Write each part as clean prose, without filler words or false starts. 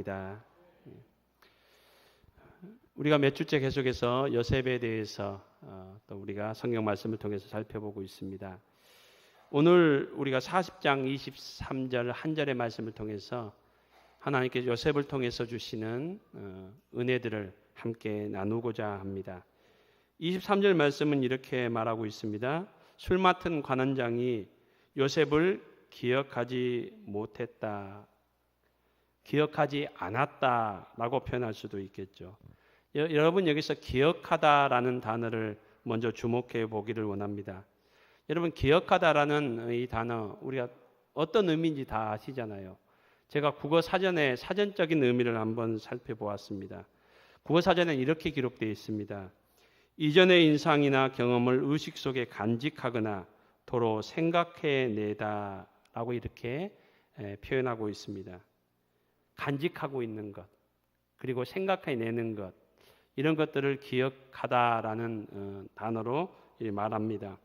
합니다. 우리가 몇 주째 계속해서 요셉에 대해서 또 우리가 성경 말씀을 통해서 살펴보고 있습니다. 오늘 우리가 40장 23절 한 절의 말씀을 통해서 하나님께서 요셉을 통해서 주시는 은혜들을 함께 나누고자 합니다. 23절 말씀은 이렇게 말하고 있습니다. 술 맡은 관원장이 요셉을 기억하지 못했다, 기억하지 않았다라고 표현할 수도 있겠죠. 여러분 여기서 기억하다라는 단어를 먼저 주목해 보기를 원합니다. 여러분 기억하다라는 이 단어 우리가 어떤 의미인지 다 아시잖아요. 제가 국어 사전의 사전적인 의미를 한번 살펴보았습니다. 국어 사전에 이렇게 기록되어 있습니다. 이전의 인상이나 경험을 의식 속에 간직하거나 도로 생각해내다라고 이렇게 표현하고 있습니다. 간직하고 있는 것, 그리고 생각해내는 것, 이런 것들을 기억하다라는 단어로 말합니다.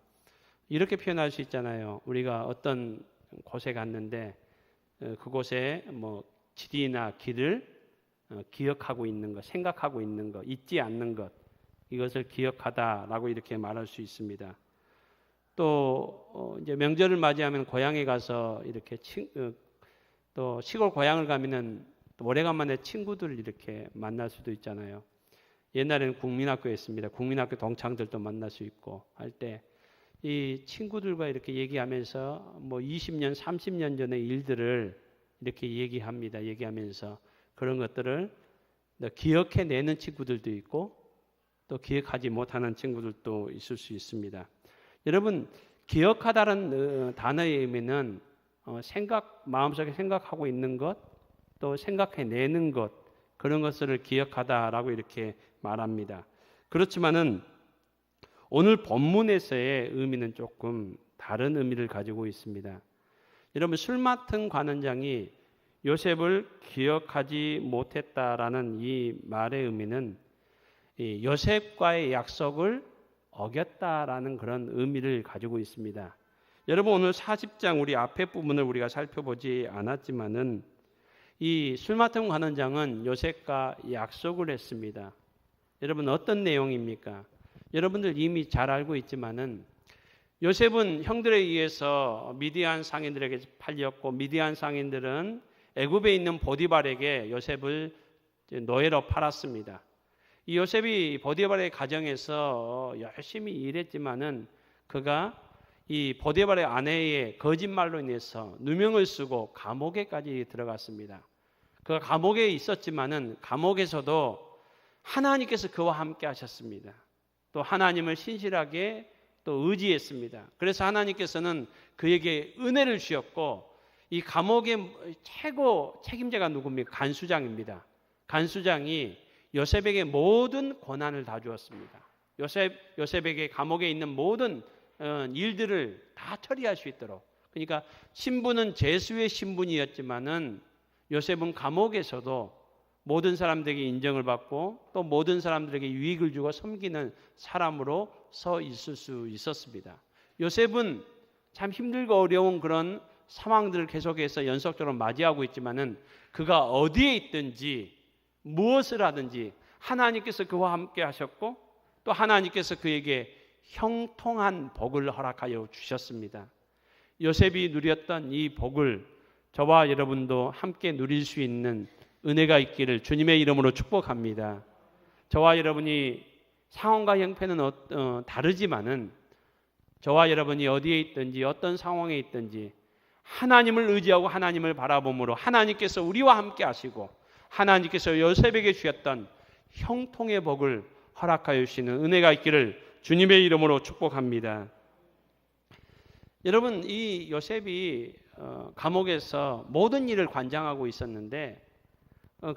이렇게 표현할 수 있잖아요. 우리가 어떤 곳에 갔는데 그곳에 뭐 지리나 길을 기억하고 있는 것, 생각하고 있는 것, 잊지 않는 것, 이것을 기억하다라고 이렇게 말할 수 있습니다. 또 이제 명절을 맞이하면 고향에 가서 이렇게 또 시골 고향을 가면은 오래간만에 친구들 이렇게 만날 수도 있잖아요. 옛날에는 국민학교였습니다. 국민학교 동창들도 만날 수 있고 할 때 이 친구들과 이렇게 얘기하면서 뭐 20년, 30년 전의 일들을 이렇게 얘기합니다. 얘기하면서 그런 것들을 기억해내는 친구들도 있고 또 기억하지 못하는 친구들도 있을 수 있습니다. 여러분 기억하다는 단어의 의미는 마음속에 생각하고 있는 것, 또 생각해내는 것, 그런 것을 기억하다라고 이렇게 말합니다. 그렇지만은 오늘 본문에서의 의미는 조금 다른 의미를 가지고 있습니다. 여러분 술 맡은 관원장이 요셉을 기억하지 못했다라는 이 말의 의미는 요셉과의 약속을 어겼다라는 그런 의미를 가지고 있습니다. 여러분 오늘 40장 우리 앞에 부분을 우리가 살펴보지 않았지만은 이 술 맡은 관원장은 요셉과 약속을 했습니다. 여러분 어떤 내용입니까? 여러분들 이미 잘 알고 있지만은 요셉은 형들에 의해서 미디안 상인들에게 팔렸고 미디안 상인들은 애굽에 있는 보디발에게 요셉을 노예로 팔았습니다. 이 요셉이 보디발의 가정에서 열심히 일했지만은 그가 이 보디발의 아내의 거짓말로 인해서 누명을 쓰고 감옥에까지 들어갔습니다. 그가 감옥에 있었지만은 감옥에서도 하나님께서 그와 함께 하셨습니다. 또 하나님을 신실하게 또 의지했습니다. 그래서 하나님께서는 그에게 은혜를 주셨고 이 감옥의 최고 책임자가 누굽니까? 간수장입니다. 간수장이 요셉에게 모든 권한을 다 주었습니다. 요셉에게 감옥에 있는 모든 일들을 다 처리할 수 있도록. 그러니까 신분은 제수의 신분이었지만은 요셉은 감옥에서도 모든 사람들에게 인정을 받고 또 모든 사람들에게 유익을 주고 섬기는 사람으로 서 있을 수 있었습니다. 요셉은 참 힘들고 어려운 그런 상황들을 계속해서 연속적으로 맞이하고 있지만은 그가 어디에 있든지 무엇을 하든지 하나님께서 그와 함께 하셨고 또 하나님께서 그에게 형통한 복을 허락하여 주셨습니다. 요셉이 누렸던 이 복을 저와 여러분도 함께 누릴 수 있는 은혜가 있기를 주님의 이름으로 축복합니다. 저와 여러분이 상황과 형편은 다르지만은 저와 여러분이 어디에 있든지 어떤 상황에 있든지 하나님을 의지하고 하나님을 바라봄으로 하나님께서 우리와 함께 하시고 하나님께서 요셉에게 주셨던 형통의 복을 허락하여 주시는 은혜가 있기를 주님의 이름으로 축복합니다. 여러분 이 요셉이 감옥에서 모든 일을 관장하고 있었는데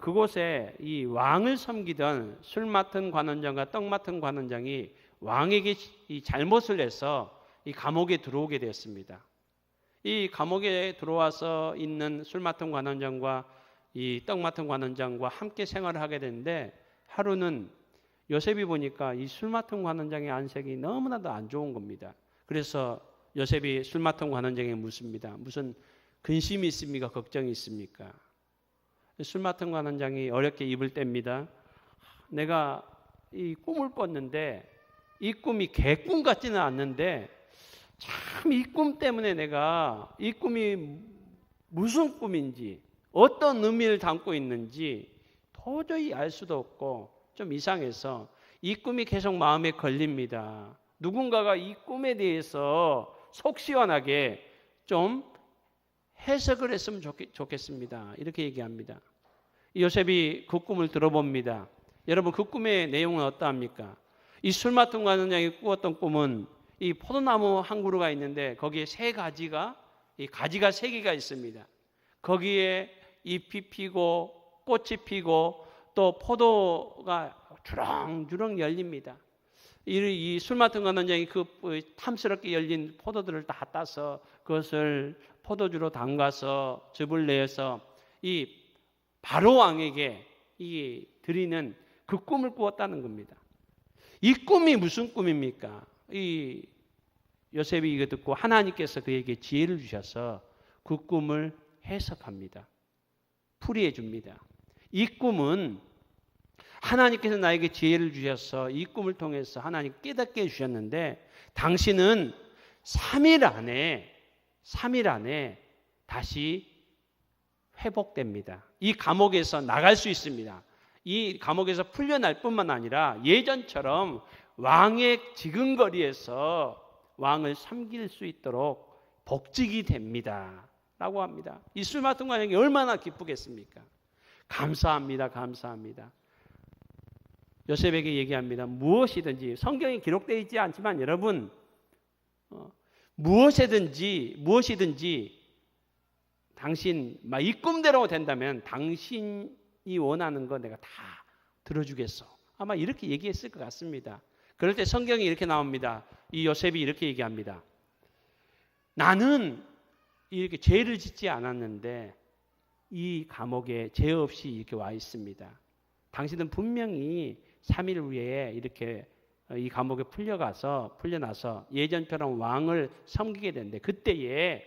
그곳에 이 왕을 섬기던 술 맡은 관원장과 떡 맡은 관원장이 왕에게 이 잘못을 해서 이 감옥에 들어오게 되었습니다. 이 감옥에 들어와서 있는 술 맡은 관원장과 이 떡 맡은 관원장과 함께 생활을 하게 되는데 하루는 요셉이 보니까 이 술 맡은 관원장의 안색이 너무나도 안 좋은 겁니다. 그래서 요셉이 술 맡은 관원장에게 묻습니다. 무슨 근심이 있습니까? 걱정이 있습니까? 술 맡은 관원장이 어렵게 입을 뗍니다. 내가 이 꿈을 꿨는데 이 꿈이 개꿈 같지는 않는데 참 이 꿈 때문에 내가 이 꿈이 무슨 꿈인지 어떤 의미를 담고 있는지 도저히 알 수도 없고 좀 이상해서 이 꿈이 계속 마음에 걸립니다. 누군가가 이 꿈에 대해서 속 시원하게 좀 해석을 했으면 좋겠습니다. 이렇게 얘기합니다. 요셉이 그 꿈을 들어봅니다. 여러분 그 꿈의 내용은 어떠합니까? 이 술 맡은 관원장이 꾸었던 꿈은 이 포도나무 한 그루가 있는데 거기에 이 가지가 세 개가 있습니다. 거기에 잎이 피고 꽃이 피고 또 포도가 주렁주렁 열립니다. 이 술 맡은 관원장이 그 탐스럽게 열린 포도들을 다 따서 그것을 포도주로 담가서 즙을 내서 이 바로 왕에게 드리는 그 꿈을 꾸었다는 겁니다. 이 꿈이 무슨 꿈입니까? 이 요셉이 이거 듣고 하나님께서 그에게 지혜를 주셔서 그 꿈을 해석합니다. 풀이해 줍니다. 이 꿈은 하나님께서 나에게 지혜를 주셔서 이 꿈을 통해서 하나님 깨닫게 해주셨는데 당신은 3일 안에 다시 회복됩니다. 이 감옥에서 나갈 수 있습니다. 이 감옥에서 풀려날 뿐만 아니라 예전처럼 왕의 지근거리에서 왕을 섬길 수 있도록 복직이 됩니다. 라고 합니다. 이 술 맡은 관원이 얼마나 기쁘겠습니까? 감사합니다. 감사합니다. 요셉에게 얘기합니다. 무엇이든지 성경에 기록되어 있지 않지만 여러분 무엇이든지 당신 이 꿈대로 된다면 당신이 원하는 거 내가 다 들어주겠어. 아마 이렇게 얘기했을 것 같습니다. 그럴 때 성경이 이렇게 나옵니다. 이 요셉이 이렇게 얘기합니다. 나는 이렇게 죄를 짓지 않았는데 이 감옥에 죄 없이 이렇게 와 있습니다. 당신은 분명히 3일 후에 이렇게 이 감옥에 풀려나서 예전처럼 왕을 섬기게 되는데 그때에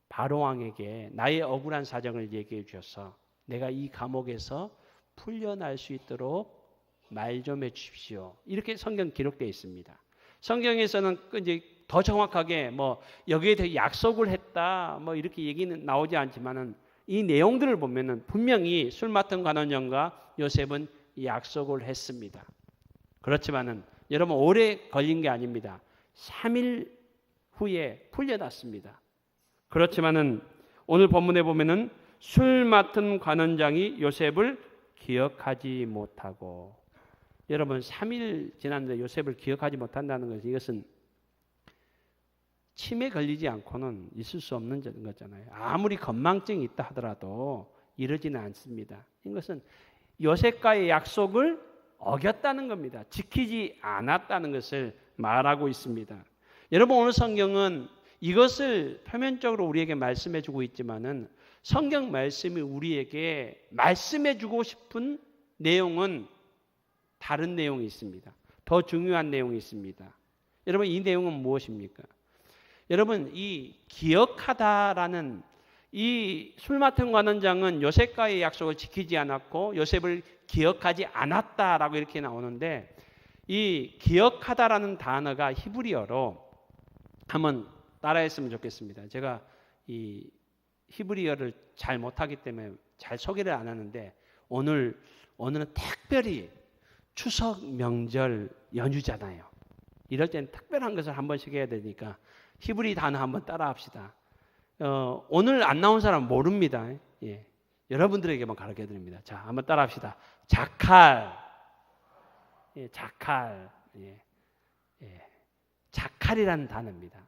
바로 왕에게 나의 억울한 사정을 얘기해 주셔서 내가 이 감옥에서 풀려날 수 있도록 말 좀 해 주십시오. 이렇게 성경 기록되어 있습니다. 성경에서는 이제 더 정확하게 여기에 대해 약속을 했다 이렇게 얘기는 나오지 않지만은 이 내용들을 보면은 분명히 술 맡은 관원장과 요셉은 약속을 했습니다. 그렇지만은 여러분 오래 걸린 게 아닙니다. 3일 후에 풀려났습니다. 그렇지만은 오늘 본문에 보면은 술 맡은 관원장이 요셉을 기억하지 못하고 여러분 3일 지났는데 요셉을 기억하지 못한다는 것은 이것은 치매 걸리지 않고는 있을 수 없는 거잖아요. 아무리 건망증이 있다 하더라도 이러지는 않습니다. 이것은 요셉과의 약속을 어겼다는 겁니다. 지키지 않았다는 것을 말하고 있습니다. 여러분 오늘 성경은 이것을 표면적으로 우리에게 말씀해 주고 있지만은 성경 말씀이 우리에게 말씀해 주고 싶은 내용은 다른 내용이 있습니다. 더 중요한 내용이 있습니다. 여러분 이 내용은 무엇입니까? 여러분 이 기억하다라는 이 술 맡은 관원장은 요셉과의 약속을 지키지 않았고 요셉을 기억하지 않았다라고 이렇게 나오는데 이 기억하다라는 단어가 히브리어로 한번 따라했으면 좋겠습니다. 제가 이 히브리어를 잘 못하기 때문에 잘 소개를 안 하는데 오늘은 특별히 추석 명절 연휴잖아요. 이럴 때는 특별한 것을 한 번씩 해야 되니까 히브리 단어 한번 따라 합시다. 오늘 안 나온 사람 모릅니다. 예. 여러분들에게만 가르쳐 드립니다. 자, 한번 따라 합시다. 자칼. 예, 자칼. 예. 예. 자칼이라는 단어입니다.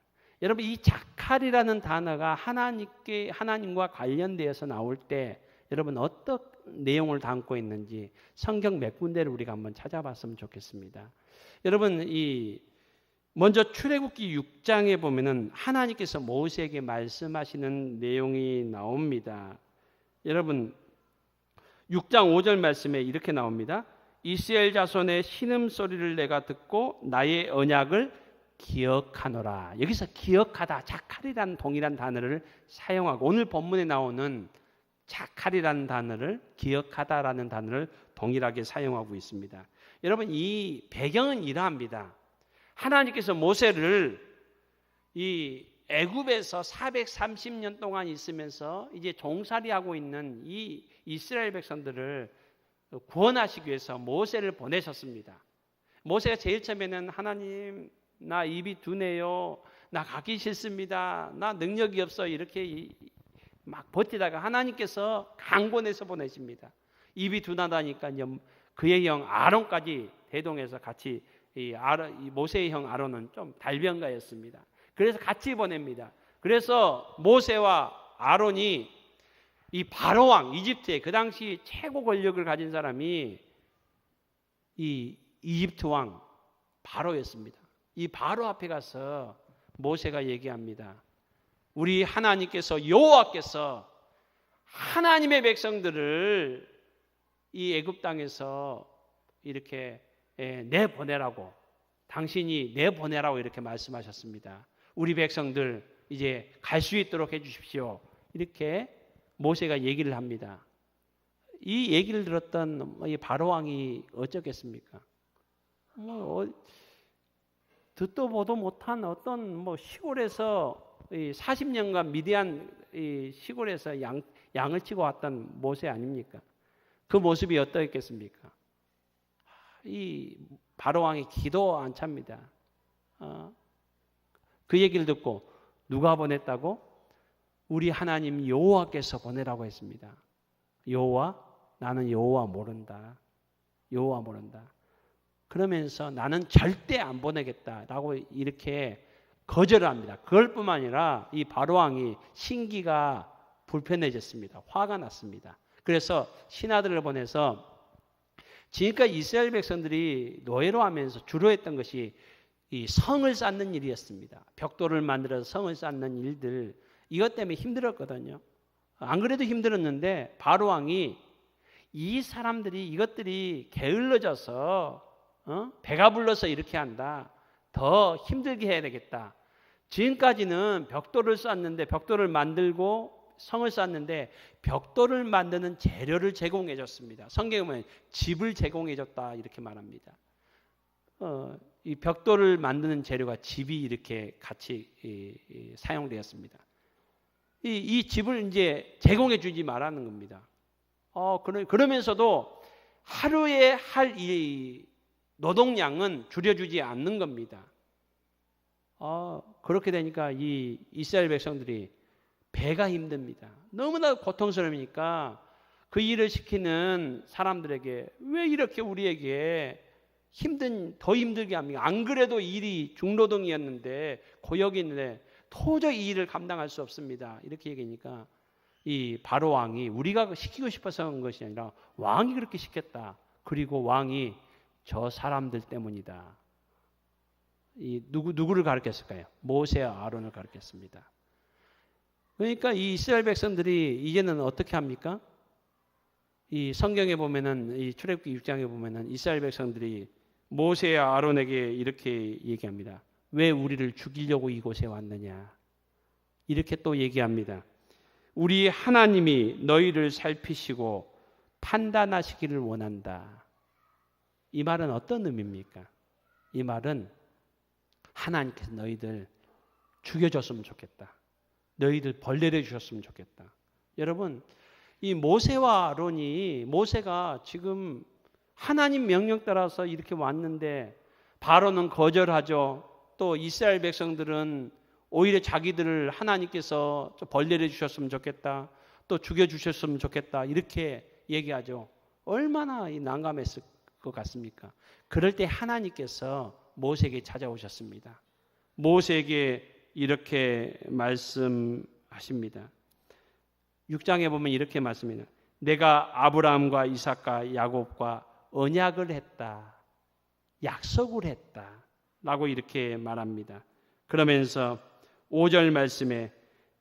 여러분 이 자칼이라는 단어가 하나님과 관련되어서 나올 때 여러분 어떤 내용을 담고 있는지 성경 몇 군데를 우리가 한번 찾아봤으면 좋겠습니다. 여러분 먼저 출애굽기 6장에 보면은 하나님께서 모세에게 말씀하시는 내용이 나옵니다. 여러분 6장 5절 말씀에 이렇게 나옵니다. 이스라엘 자손의 신음소리를 내가 듣고 나의 언약을 기억하노라. 여기서 기억하다, 자칼이라는 동일한 단어를 사용하고 오늘 본문에 나오는 자칼이라는 단어를 기억하다라는 단어를 동일하게 사용하고 있습니다. 여러분 이 배경은 이러합니다. 하나님께서 모세를 이 애굽에서 430년 동안 있으면서 이제 종살이하고 있는 이 이스라엘 백성들을 구원하시기 위해서 모세를 보내셨습니다. 모세가 제일 처음에는 하나님 나 입이 둔해요. 나 가기 싫습니다. 나 능력이 없어. 이렇게 막 버티다가 하나님께서 강권해서 보내십니다. 입이 둔하다니까 그의 형 아론까지 대동해서 같이 이 모세의 형 아론은 좀 달변가였습니다. 그래서 같이 보냅니다. 그래서 모세와 아론이 이 바로 왕 이집트의 그 당시 최고 권력을 가진 사람이 이 이집트 왕 바로였습니다. 이 바로 앞에 가서 모세가 얘기합니다. 우리 하나님께서 여호와께서 하나님의 백성들을 이 애굽 땅에서 이렇게 내보내라고 당신이 내보내라고 이렇게 말씀하셨습니다. 우리 백성들 이제 갈 수 있도록 해 주십시오. 이렇게 모세가 얘기를 합니다. 이 얘기를 들었던 이 바로 왕이 어쩌겠습니까? 듣도 보도 못한 어떤 시골에서 40년간 미디안 시골에서 양을 치고 왔던 모세 아닙니까? 그 모습이 어떠했겠습니까? 이 바로 왕이 기도 안 찹니다. 그 얘기를 듣고 누가 보냈다고? 우리 하나님 여호와께서 보내라고 했습니다. 여호와? 나는 여호와 모른다. 여호와 모른다. 그러면서 나는 절대 안 보내겠다라고 이렇게 거절을 합니다. 그걸 뿐만 아니라 이 바로왕이 신기가 불편해졌습니다. 화가 났습니다. 그래서 신하들을 보내서 지금까지 이스라엘 백성들이 노예로 하면서 주로 했던 것이 이 성을 쌓는 일이었습니다. 벽돌을 만들어서 성을 쌓는 일들, 이것 때문에 힘들었거든요. 안 그래도 힘들었는데 바로왕이 이 사람들이 이것들이 게을러져서 배가 불러서 이렇게 한다. 더 힘들게 해야 되겠다. 지금까지는 벽돌을 쌓는데 벽돌을 만들고 성을 쌓는데 벽돌을 만드는 재료를 제공해 줬습니다. 성경에 보면 집을 제공해 줬다 이렇게 말합니다. 이 벽돌을 만드는 재료가 집이 이렇게 같이 사용되었습니다. 이 집을 이제 제공해 주지 말라는 겁니다. 그러면서도 하루에 할 이 노동량은 줄여주지 않는 겁니다. 그렇게 되니까 이 이스라엘 백성들이 배가 힘듭니다. 너무나 고통스러우니까 그 일을 시키는 사람들에게 왜 이렇게 우리에게 더 힘들게 합니까? 안 그래도 일이 중노동이었는데 고역이 있는데 도저히 이 일을 감당할 수 없습니다. 이렇게 얘기하니까 이 바로 왕이 우리가 시키고 싶어서 한 것이 아니라 왕이 그렇게 시켰다. 그리고 왕이 저 사람들 때문이다. 누구를 가르쳤을까요? 모세와 아론을 가르쳤습니다. 그러니까 이 이스라엘 백성들이 이제는 어떻게 합니까? 이 성경에 보면은 이 출애굽기 6장에 보면은 이스라엘 백성들이 모세와 아론에게 이렇게 얘기합니다. 왜 우리를 죽이려고 이곳에 왔느냐? 이렇게 또 얘기합니다. 우리 하나님이 너희를 살피시고 판단하시기를 원한다. 이 말은 어떤 의미입니까? 이 말은 하나님께서 너희들 죽여줬으면 좋겠다. 너희들 벌 내려주셨으면 좋겠다. 여러분, 이 모세와 아론이 모세가 지금 하나님 명령 따라서 이렇게 왔는데 바로는 거절하죠. 또 이스라엘 백성들은 오히려 자기들을 하나님께서 벌 내려주셨으면 좋겠다. 또 죽여주셨으면 좋겠다. 이렇게 얘기하죠. 얼마나 난감했을 것 같습니까? 그럴 때 하나님께서 모세에게 찾아오셨습니다. 모세에게 이렇게 말씀하십니다. 6장에 보면 이렇게 말씀합니다. 내가 아브라함과 이삭과 야곱과 언약을 했다. 약속을 했다. 라고 이렇게 말합니다. 그러면서 5절 말씀에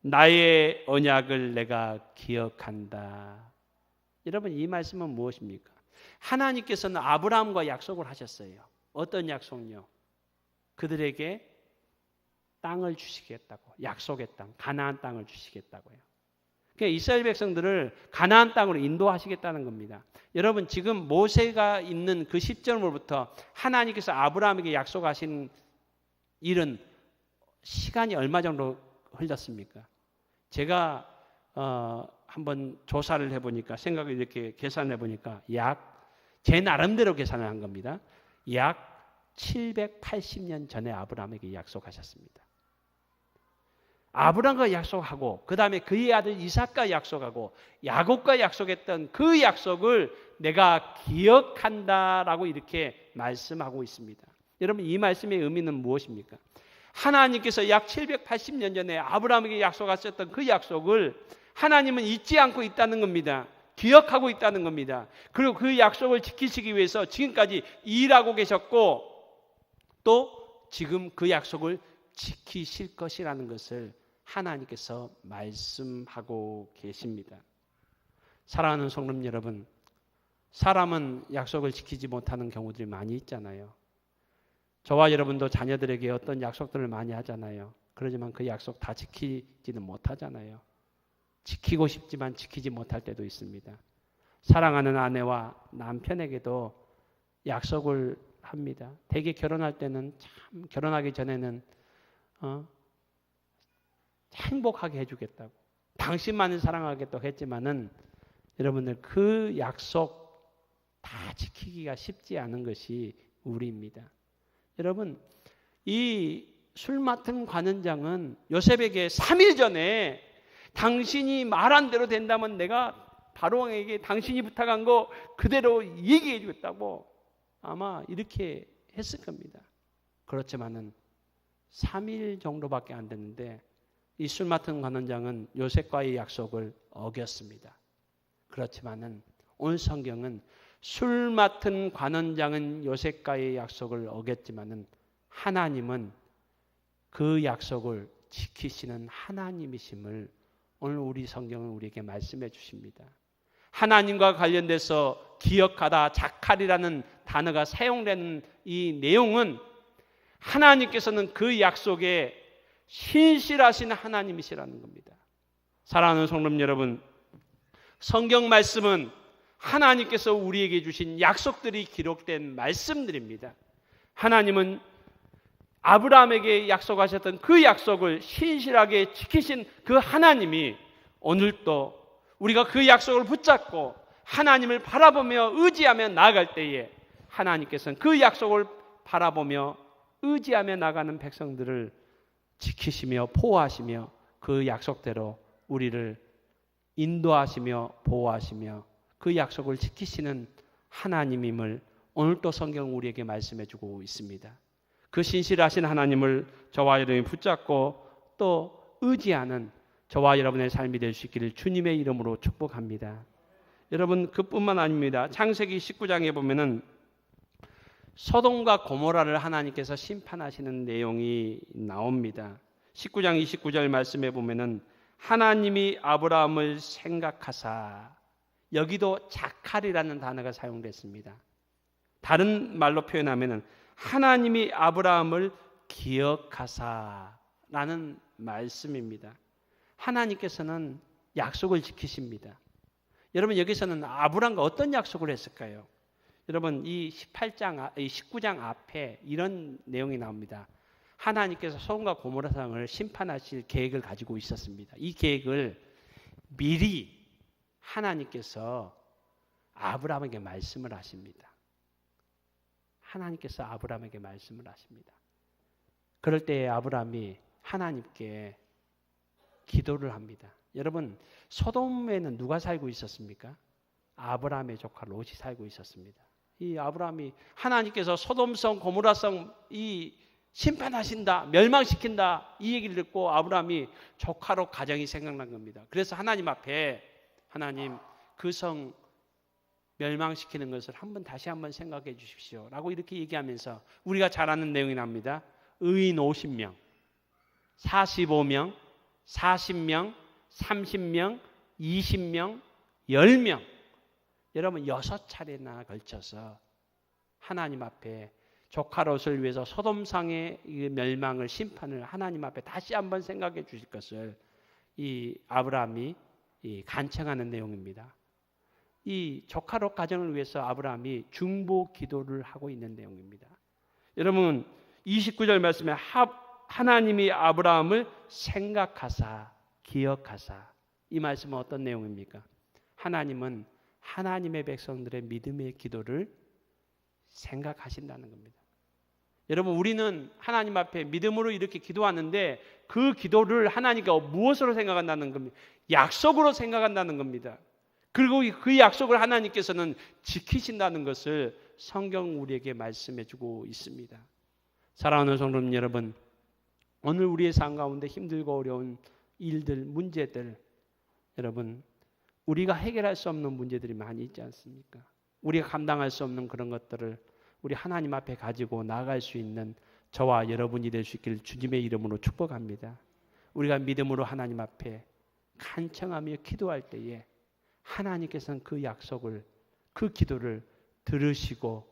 나의 언약을 내가 기억한다. 여러분 이 말씀은 무엇입니까? 하나님께서는 아브라함과 약속을 하셨어요. 어떤 약속요? 그들에게 땅을 주시겠다고. 약속의 땅, 가나안 땅을 주시겠다고요. 그러니까 이스라엘 백성들을 가나안 땅으로 인도하시겠다는 겁니다. 여러분 지금 모세가 있는 그 시점으로부터 하나님께서 아브라함에게 약속하신 일은 시간이 얼마 정도 흘렸습니까? 제가 한번 조사를 해보니까 생각을 이렇게 계산해 보니까 제 나름대로 계산을 한 겁니다. 약 780년 전에 아브라함에게 약속하셨습니다. 아브라함과 약속하고 그 다음에 그의 아들 이삭과 약속하고 야곱과 약속했던 그 약속을 내가 기억한다라고 이렇게 말씀하고 있습니다. 여러분 이 말씀의 의미는 무엇입니까? 하나님께서 약 780년 전에 아브라함에게 약속하셨던 그 약속을 하나님은 잊지 않고 있다는 겁니다. 기억하고 있다는 겁니다. 그리고 그 약속을 지키시기 위해서 지금까지 일하고 계셨고 또 지금 그 약속을 지키실 것이라는 것을 하나님께서 말씀하고 계십니다. 사랑하는 성도 여러분, 사람은 약속을 지키지 못하는 경우들이 많이 있잖아요. 저와 여러분도 자녀들에게 어떤 약속들을 많이 하잖아요. 그러지만 그 약속 다 지키지는 못하잖아요. 지키고 싶지만 지키지 못할 때도 있습니다. 사랑하는 아내와 남편에게도 약속을 합니다. 대개 결혼할 때는 참 결혼하기 전에는 행복하게 해주겠다고 당신만을 사랑하겠다고 했지만은 여러분들 그 약속 다 지키기가 쉽지 않은 것이 우리입니다. 여러분 이 술 맡은 관원장은 요셉에게 3일 전에 당신이 말한 대로 된다면 내가 바로왕에게 당신이 부탁한 거 그대로 얘기해 주겠다고 아마 이렇게 했을 겁니다. 그렇지만은 3일 정도밖에 안 됐는데 이 술 맡은 관원장은 요셉과의 약속을 어겼습니다. 그렇지만은 오늘 성경은 술 맡은 관원장은 요셉과의 약속을 어겼지만은 하나님은 그 약속을 지키시는 하나님이심을 오늘 우리 성경은 우리에게 말씀해 주십니다. 하나님과 관련돼서 기억하다, 자칼이라는 단어가 사용되는 이 내용은 하나님께서는 그 약속에 신실하신 하나님이시라는 겁니다. 사랑하는 성도 여러분, 성경 말씀은 하나님께서 우리에게 주신 약속들이 기록된 말씀들입니다. 하나님은 아브라함에게 약속하셨던 그 약속을 신실하게 지키신 그 하나님이 오늘도 우리가 그 약속을 붙잡고 하나님을 바라보며 의지하며 나아갈 때에 하나님께서는 그 약속을 바라보며 의지하며 나가는 백성들을 지키시며 보호하시며 그 약속대로 우리를 인도하시며 보호하시며 그 약속을 지키시는 하나님임을 오늘도 성경 우리에게 말씀해 주고 있습니다. 그 신실하신 하나님을 저와 여러분이 붙잡고 또 의지하는 저와 여러분의 삶이 될 수 있기를 주님의 이름으로 축복합니다. 여러분 그뿐만 아닙니다. 창세기 19장에 보면은 소돔과 고모라를 하나님께서 심판하시는 내용이 나옵니다. 19장 29절 말씀에 보면은 하나님이 아브라함을 생각하사, 여기도 자칼이라는 단어가 사용됐습니다. 다른 말로 표현하면은 하나님이 아브라함을 기억하사라는 말씀입니다. 하나님께서는 약속을 지키십니다. 여러분 여기서는 아브라함과 어떤 약속을 했을까요? 여러분 이 19장 앞에 이런 내용이 나옵니다. 하나님께서 소돔과 고모라 성을 심판하실 계획을 가지고 있었습니다. 이 계획을 미리 하나님께서 아브라함에게 말씀을 하십니다. 하나님께서 아브라함에게 말씀을 하십니다. 그럴 때 아브라함이 하나님께 기도를 합니다. 여러분 소돔에는 누가 살고 있었습니까? 아브라함의 조카 롯이 살고 있었습니다. 이 아브라함이 하나님께서 소돔성 고모라성 이 심판하신다, 멸망시킨다 이 얘기를 듣고 아브라함이 조카로 가정이 생각난 겁니다. 그래서 하나님 앞에 하나님 그 성 멸망시키는 것을 다시 한번 생각해 주십시오 라고 이렇게 얘기하면서 우리가 잘 아는 내용이 납니다. 의인 50명, 45명, 40명, 30명, 20명, 10명 여러분 6차례나 걸쳐서 하나님 앞에 조카 롯을 위해서 소돔상의 멸망을 심판을 하나님 앞에 다시 한번 생각해 주실 것을 이 아브라함이 간청하는 내용입니다. 이 조카로 가정을 위해서 아브라함이 중보 기도를 하고 있는 내용입니다. 여러분 29절 말씀에 하나님이 아브라함을 생각하사 기억하사, 이 말씀은 어떤 내용입니까? 하나님은 하나님의 백성들의 믿음의 기도를 생각하신다는 겁니다. 여러분 우리는 하나님 앞에 믿음으로 이렇게 기도하는데 그 기도를 하나님께 무엇으로 생각한다는 겁니다? 약속으로 생각한다는 겁니다. 그리고 그 약속을 하나님께서는 지키신다는 것을 성경 우리에게 말씀해 주고 있습니다. 사랑하는 성도님 여러분, 오늘 우리의 삶 가운데 힘들고 어려운 일들, 문제들, 여러분 우리가 해결할 수 없는 문제들이 많이 있지 않습니까? 우리가 감당할 수 없는 그런 것들을 우리 하나님 앞에 가지고 나아갈 수 있는 저와 여러분이 될 수 있기를 주님의 이름으로 축복합니다. 우리가 믿음으로 하나님 앞에 간청하며 기도할 때에 하나님께서는 그 약속을, 그 기도를 들으시고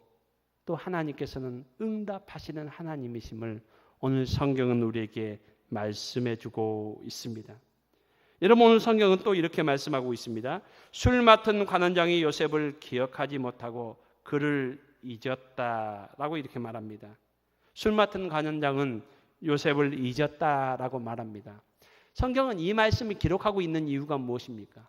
또 하나님께서는 응답하시는 하나님이심을 오늘 성경은 우리에게 말씀해 주고 있습니다. 여러분 오늘 성경은 또 이렇게 말씀하고 있습니다. 술 맡은 관원장이 요셉을 기억하지 못하고 그를 잊었다라고 이렇게 말합니다. 술 맡은 관원장은 요셉을 잊었다라고 말합니다. 성경은 이 말씀을 기록하고 있는 이유가 무엇입니까?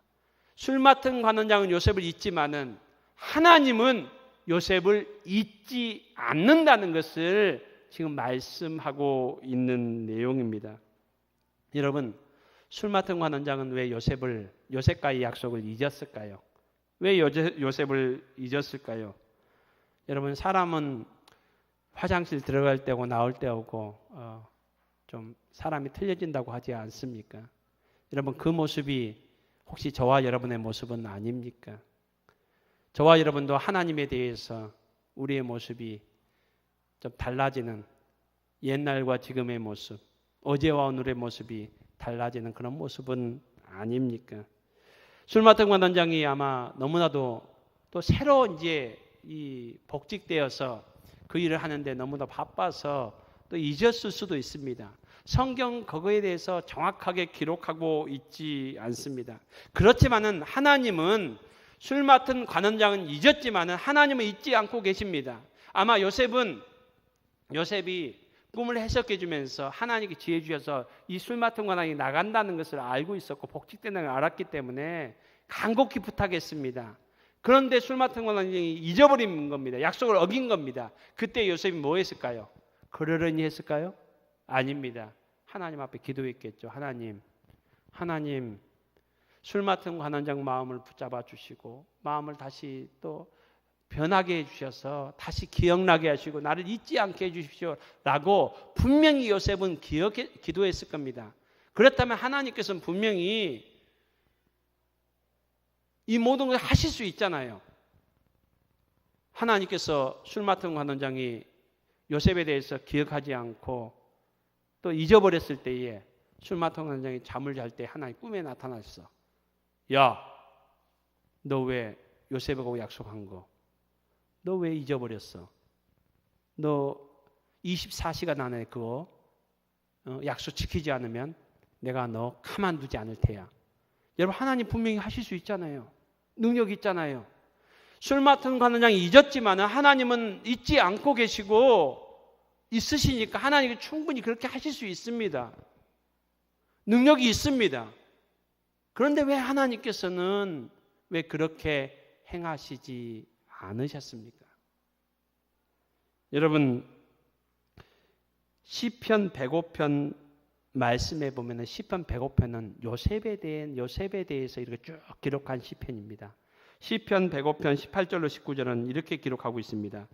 술 맡은 관원장은 요셉을 잊지만은 하나님은 요셉을 잊지 않는다는 것을 지금 말씀하고 있는 내용입니다. 여러분 술 맡은 관원장은 왜 요셉과의 약속을 잊었을까요? 왜 요셉을 잊었을까요? 여러분 사람은 화장실 들어갈 때고 나올 때고 좀 사람이 틀려진다고 하지 않습니까? 여러분 그 모습이 혹시 저와 여러분의 모습은 아닙니까? 저와 여러분도 하나님에 대해서 우리의 모습이 좀 달라지는, 옛날과 지금의 모습, 어제와 오늘의 모습이 달라지는 그런 모습은 아닙니까? 술 맡은 관원장이 아마 너무나도 또 새로 이제 이 복직되어서 그 일을 하는데 너무나 바빠서 또 잊었을 수도 있습니다. 성경 그거에 대해서 정확하게 기록하고 있지 않습니다. 그렇지만은 하나님은 술 맡은 관원장은 잊었지만은 하나님은 잊지 않고 계십니다. 아마 요셉이 꿈을 해석해 주면서 하나님께 지혜 주셔서 이 술 맡은 관원이 나간다는 것을 알고 있었고 복직된다는 걸 알았기 때문에 간곡히 부탁했습니다. 그런데 술 맡은 관원이 잊어버린 겁니다. 약속을 어긴 겁니다. 그때 요셉이 뭐 했을까요? 그러려니 했을까요? 아닙니다. 하나님 앞에 기도했겠죠. 하나님 술 맡은 관원장 마음을 붙잡아 주시고 마음을 다시 또 변하게 해주셔서 다시 기억나게 하시고 나를 잊지 않게 해주십시오 라고 분명히 요셉은 기도했을 겁니다. 그렇다면 하나님께서는 분명히 이 모든 걸 하실 수 있잖아요. 하나님께서 술 맡은 관원장이 요셉에 대해서 기억하지 않고 또 잊어버렸을 때에 술 맡은 관원장이 잠을 잘 때 하나님 꿈에 나타났어. 야, 너 왜 요셉하고 약속한 거 너 왜 잊어버렸어? 너 24시간 안에 그거 약속 지키지 않으면 내가 너 가만두지 않을 테야. 여러분 하나님 분명히 하실 수 있잖아요. 능력 있잖아요. 술 맡은 관원장이 잊었지만 하나님은 잊지 않고 계시고 있으시니까 하나님이 충분히 그렇게 하실 수 있습니다. 능력이 있습니다. 그런데 왜 하나님께서는 왜 그렇게 행하시지 않으셨습니까? 여러분 시편 105편 말씀해 보면은 시편 105편은 요셉에 대해서 이렇게 쭉 기록한 시편입니다. 시편 105편 18절로 19절은 이렇게 기록하고 있습니다.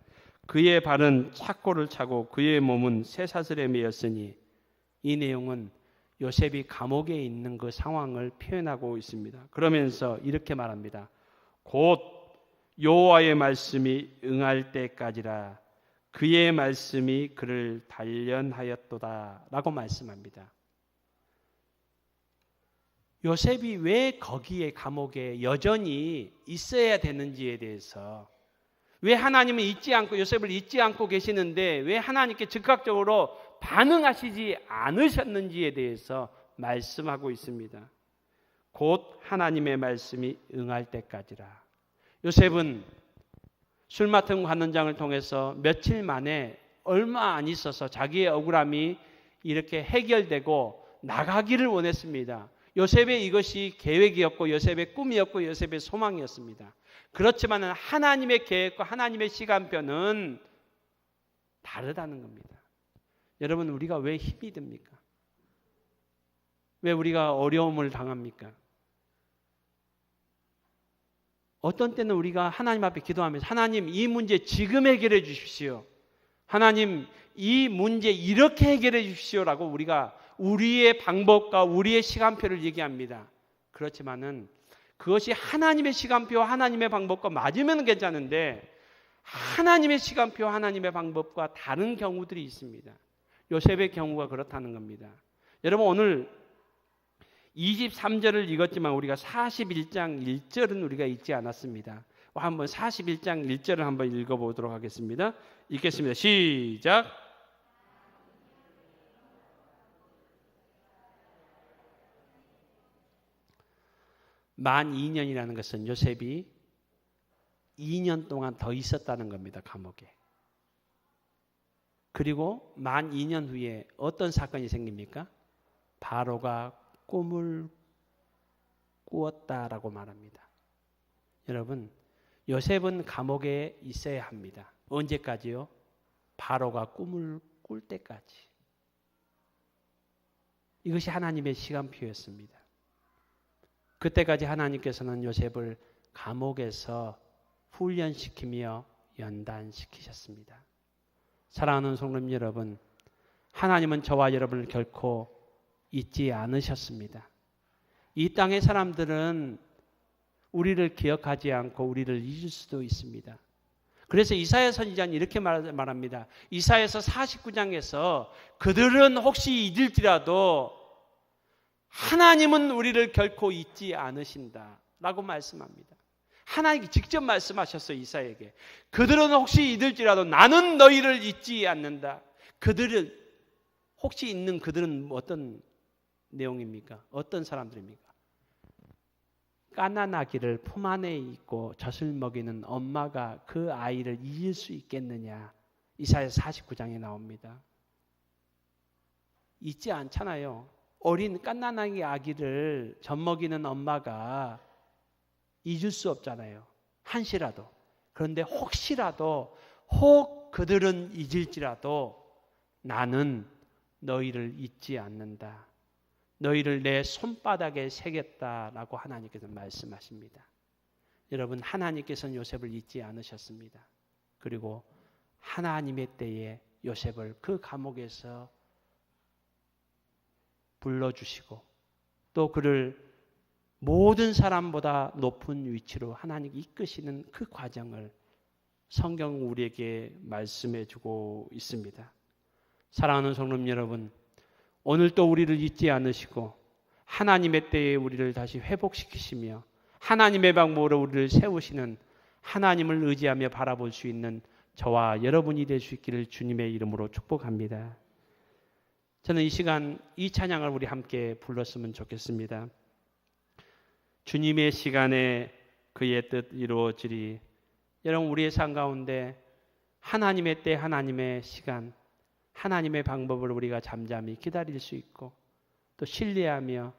그의 발은 착고를 차고 그의 몸은 쇠사슬에 매였으니, 이 내용은 요셉이 감옥에 있는 그 상황을 표현하고 있습니다. 그러면서 이렇게 말합니다. 곧 여호와의 말씀이 응할 때까지라 그의 말씀이 그를 단련하였도다 라고 말씀합니다. 요셉이 왜 거기에 감옥에 여전히 있어야 되는지에 대해서, 왜 하나님은 잊지 않고 요셉을 잊지 않고 계시는데 왜 하나님께 즉각적으로 반응하시지 않으셨는지에 대해서 말씀하고 있습니다. 곧 하나님의 말씀이 응할 때까지라. 요셉은 술 맡은 관원장을 통해서 며칠 만에 얼마 안 있어서 자기의 억울함이 이렇게 해결되고 나가기를 원했습니다. 요셉의 이것이 계획이었고 요셉의 꿈이었고 요셉의 소망이었습니다. 그렇지만 하나님의 계획과 하나님의 시간표는 다르다는 겁니다. 여러분, 우리가 왜 힘이 듭니까? 왜 우리가 어려움을 당합니까? 어떤 때는 우리가 하나님 앞에 기도하면서 하나님, 이 문제 지금 해결해 주십시오. 하나님, 이 문제 이렇게 해결해 주십시오라고 우리가 우리의 방법과 우리의 시간표를 얘기합니다. 그렇지만은 그것이 하나님의 시간표, 하나님의 방법과 맞으면 괜찮은데 하나님의 시간표, 하나님의 방법과 다른 경우들이 있습니다. 요셉의 경우가 그렇다는 겁니다. 여러분, 오늘 23절을 읽었지만 우리가 41장 1절은 우리가 읽지 않았습니다. 한번 41장 1절을 한번 읽어보도록 하겠습니다. 읽겠습니다. 시작. 만 2년이라는 것은 요셉이 2년 동안 더 있었다는 겁니다. 감옥에. 그리고 만 2년 후에 어떤 사건이 생깁니까? 바로가 꿈을 꾸었다라고 말합니다. 여러분, 요셉은 감옥에 있어야 합니다. 언제까지요? 바로가 꿈을 꿀 때까지. 이것이 하나님의 시간표였습니다. 그때까지 하나님께서는 요셉을 감옥에서 훈련시키며 연단시키셨습니다. 사랑하는 성도님 여러분, 하나님은 저와 여러분을 결코 잊지 않으셨습니다. 이 땅의 사람들은 우리를 기억하지 않고 우리를 잊을 수도 있습니다. 그래서 이사야 선지자는 이렇게 말합니다. 이사야서 49장에서 그들은 혹시 잊을지라도 하나님은 우리를 결코 잊지 않으신다 라고 말씀합니다. 하나님이 직접 말씀하셨어요. 이사야에게. 그들은 혹시 잊을지라도 나는 너희를 잊지 않는다. 그들을 혹시 잊는 그들은 어떤 내용입니까? 어떤 사람들입니까? 갓난아기를 품 안에 있고 젖을 먹이는 엄마가 그 아이를 잊을 수 있겠느냐. 이사야 49장에 나옵니다. 잊지 않잖아요. 어린 갓난아기 아기를 젖 먹이는 엄마가 잊을 수 없잖아요. 한시라도. 그런데 혹시라도 혹 그들은 잊을지라도 나는 너희를 잊지 않는다. 너희를 내 손바닥에 새겼다라고 하나님께서 말씀하십니다. 여러분, 하나님께서는 요셉을 잊지 않으셨습니다. 그리고 하나님의 때에 요셉을 그 감옥에서 불러주시고 또 그를 모든 사람보다 높은 위치로 하나님이 이끄시는 그 과정을 성경 우리에게 말씀해 주고 있습니다. 사랑하는 성도님 여러분, 오늘 또 우리를 잊지 않으시고 하나님의 때에 우리를 다시 회복시키시며 하나님의 방법으로 우리를 세우시는 하나님을 의지하며 바라볼 수 있는 저와 여러분이 될 수 있기를 주님의 이름으로 축복합니다. 저는 이 시간 이 찬양을 우리 함께 불렀으면 좋겠습니다. 주님의 시간에 그의 뜻 이루어지리. 여러분, 우리의 삶 가운데 하나님의 때 하나님의 시간, 하나님의 방법을 우리가 잠잠히 기다릴 수 있고 또 신뢰하며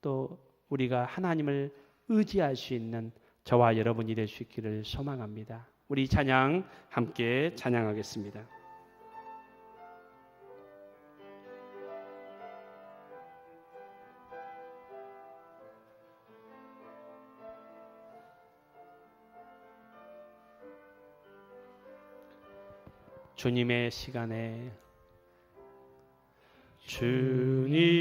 또 우리가 하나님을 의지할 수 있는 저와 여러분이 될 수 있기를 소망합니다. 우리 찬양 함께 찬양하겠습니다. 주님의 시간에 주님의